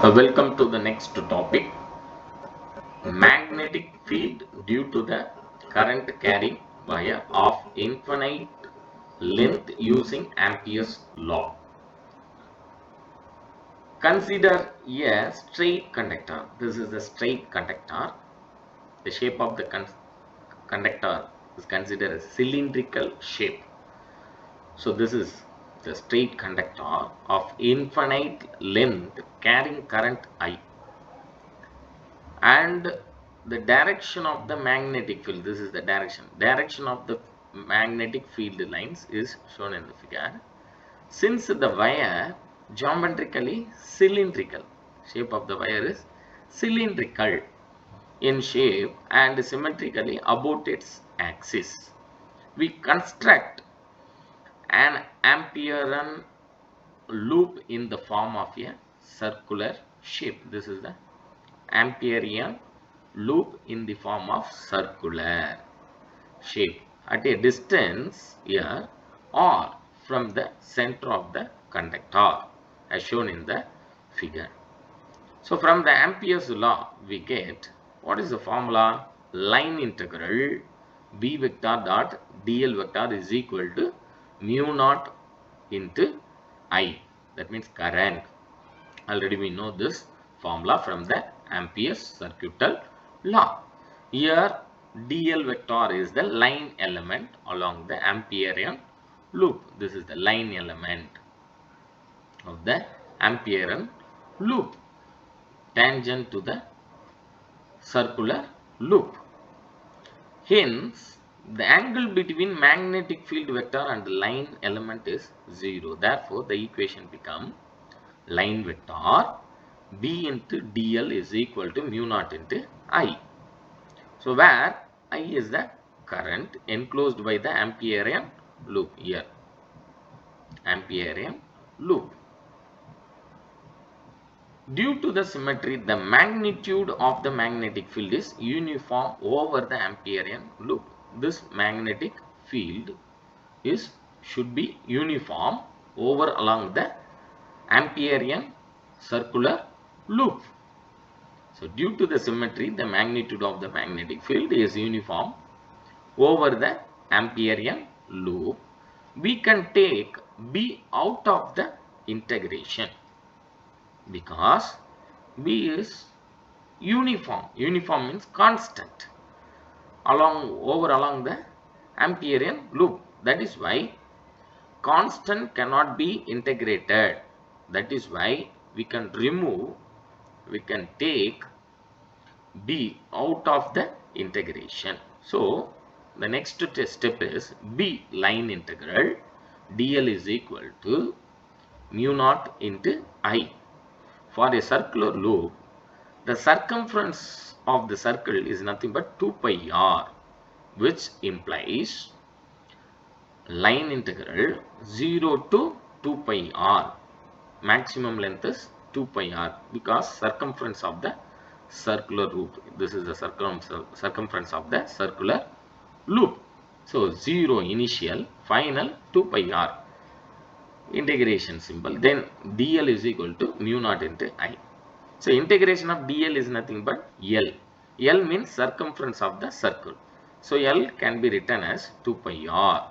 Welcome to the next topic, magnetic field due to the current carrying wire of infinite length using Ampere's law. Consider a straight conductor. This is a straight conductor. The shape of the conductor is considered a cylindrical shape. So this is the straight conductor of infinite length carrying current I, and the direction of the magnetic field, this is the direction of the magnetic field lines is shown in the figure. Since the wire geometrically cylindrical, shape of the wire is cylindrical in shape and symmetrically about its axis, we construct an Amperean loop in the form of a circular shape. This is the Amperean loop in the form of circular shape at a distance here or from the center of the conductor as shown in the figure. So from the Ampere's law we get, what is the formula? Line integral B vector dot dl vector is equal to mu naught into I, that means current. Already we know this formula from the Ampere's circuital law. Here dl vector is the line element along the Amperean loop. This is the line element of the Amperean loop tangent to the circular loop. Hence the angle between magnetic field vector and the line element is 0. Therefore the equation becomes line vector B into dl is equal to mu naught into I. So where I is the current enclosed by the Amperean loop here. Amperean loop. Due to the symmetry, the magnitude of the magnetic field is uniform over the Amperean loop. This magnetic field should be uniform over along the Amperean circular loop. So due to the symmetry, the magnitude of the magnetic field is uniform over the Amperean loop. We can take B out of the integration because B is uniform. Uniform means constant along the Amperean loop. That is why constant cannot be integrated. That is why we can take B out of the integration. So the next step is B line integral dl is equal to mu naught into I. For a circular loop, the circumference of the circle is nothing but 2 pi r, which implies line integral 0 to 2 pi r. Maximum length is 2 pi r because circumference of the circular loop. This is the circumference of the circular loop. So 0 initial, final 2 pi r. Integration symbol. Then dl is equal to mu naught into I. So integration of dl is nothing but L. L means circumference of the circle. So L can be written as 2 pi r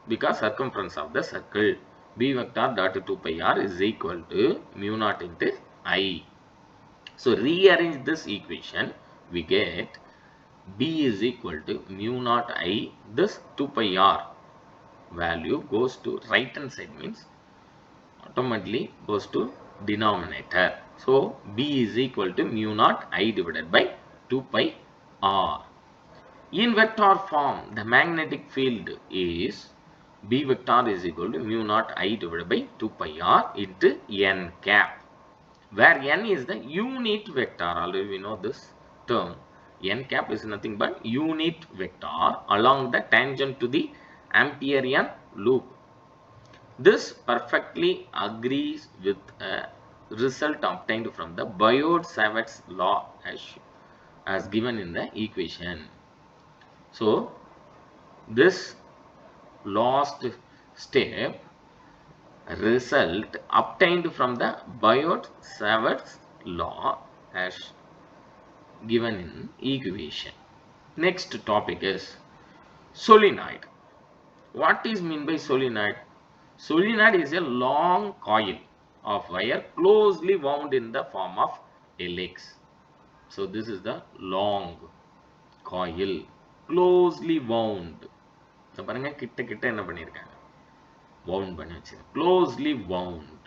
because circumference of the circle. B vector dot 2 pi r is equal to mu naught into I. So rearrange this equation, we get B is equal to mu naught I. This 2 pi r value goes to right hand side, means automatically goes to denominator. So B is equal to mu naught I divided by 2 pi r. In vector form, the magnetic field is B vector is equal to mu naught I divided by 2 pi r into n cap, where n is the unit vector. Already we know this term. N cap is nothing but unit vector along the tangent to the Amperean loop. This perfectly agrees with a result obtained from the Biot-Savart's law as given in the equation. So this last step result obtained from the Biot-Savart's law as given in equation. Next topic is solenoid. What is meant by solenoid? Solenoid is a long coil of wire closely wound in the form of helix. So this is the long coil closely wound. So பாருங்க கிட்ட கிட்ட என்ன பண்ணிருக்காங்க, wound பண்ணி வச்சிருக்காங்க, closely wound.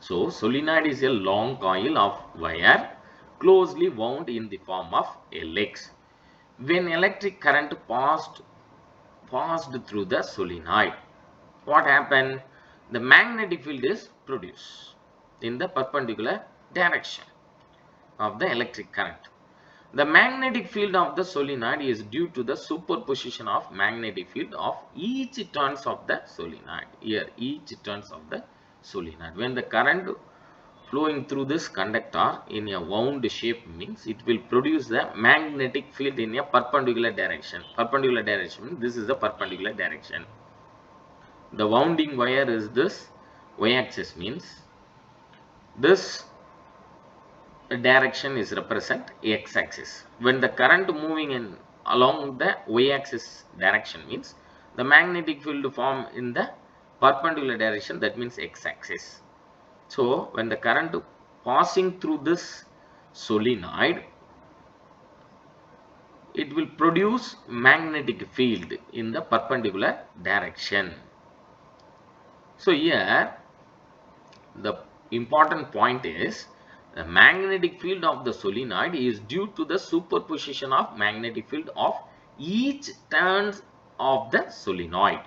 So solenoid is a long coil of wire closely wound in the form of helix. When electric current passed through the solenoid, what happened? The magnetic field is produced in the perpendicular direction of the electric current. The magnetic field of the solenoid is due to the superposition of magnetic field of each turns of the solenoid. Here, each turns of the solenoid. When the current flowing through this conductor in a wound shape means it will produce the magnetic field in a perpendicular direction. Perpendicular direction means this is the perpendicular direction. The wounding wire is this y-axis means this direction is represent x-axis. When the current moving in along the y-axis direction means the magnetic field form in the perpendicular direction, that means x-axis. So when the current passing through this solenoid, it will produce magnetic field in the perpendicular direction. So here the important point is the magnetic field of the solenoid is due to the superposition of magnetic field of each turns of the solenoid.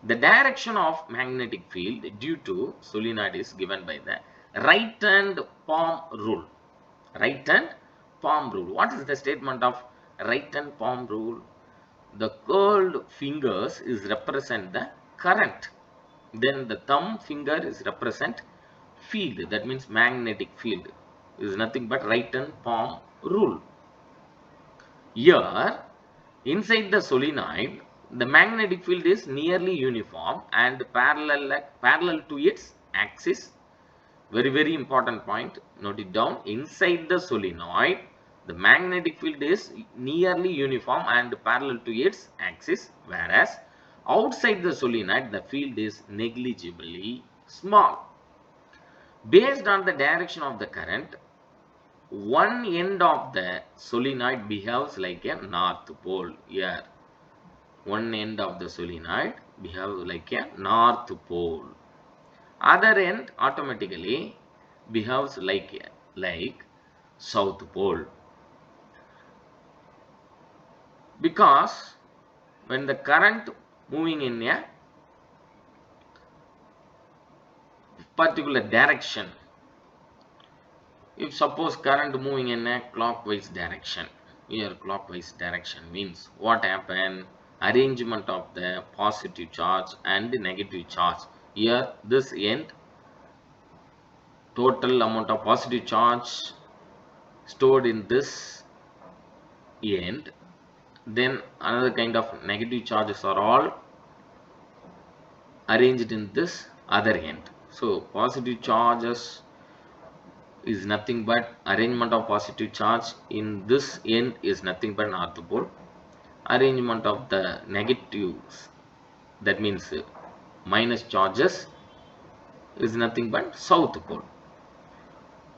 The direction of magnetic field due to solenoid is given by the right hand palm rule. Right hand palm rule. What is the statement of right hand palm rule? The curled fingers is represent the current. Then the thumb finger is represent field. That means magnetic field is nothing but right hand palm rule. Here, inside the solenoid, the magnetic field is nearly uniform and parallel to its axis. Very important point. Note it down. Inside the solenoid, the magnetic field is nearly uniform and parallel to its axis, whereas outside the solenoid, the field is negligibly small. Based on the direction of the current, one end of the solenoid behaves like a north pole. Here, one end of the solenoid behaves like a north pole. Other end automatically behaves like south pole. Because when the current moving in a particular direction, if suppose current moving in a clockwise direction, here clockwise direction means what happened? Arrangement of the positive charge and the negative charge. Here this end, total amount of positive charge stored in this end, then another kind of negative charges are all arranged in this other end. So positive charges is nothing but arrangement of positive charge in this end is nothing but north pole. Arrangement of the negatives, that means minus charges, is nothing but south pole.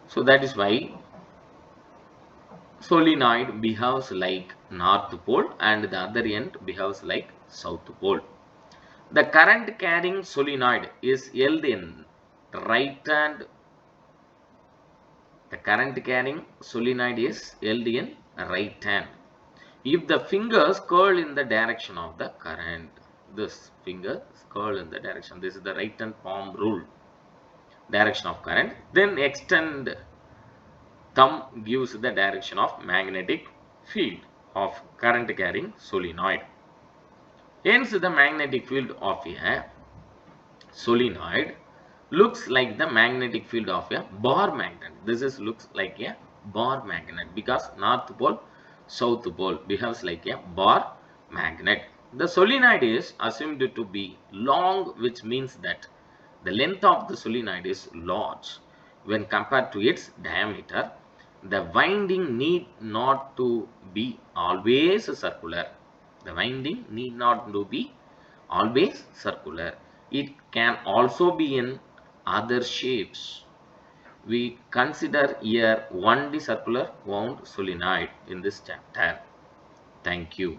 So that is why solenoid behaves like north pole and the other end behaves like south pole. The current carrying solenoid is held in right hand. The current carrying solenoid is held in right hand. If the fingers curl in the direction of the current, this finger curl in the direction, this is the right hand palm rule, direction of current, then extend thumb gives the direction of magnetic field of current carrying solenoid. Hence the magnetic field of a solenoid looks like the magnetic field of a bar magnet. This is looks like a bar magnet because north pole, south pole behaves like a bar magnet. The solenoid is assumed to be long, which means that the length of the solenoid is large. when compared to its diameter, the winding need not to be always circular. The winding need not to be always circular. It can also be in other shapes. We consider here only circular wound solenoid in this chapter. Thank you.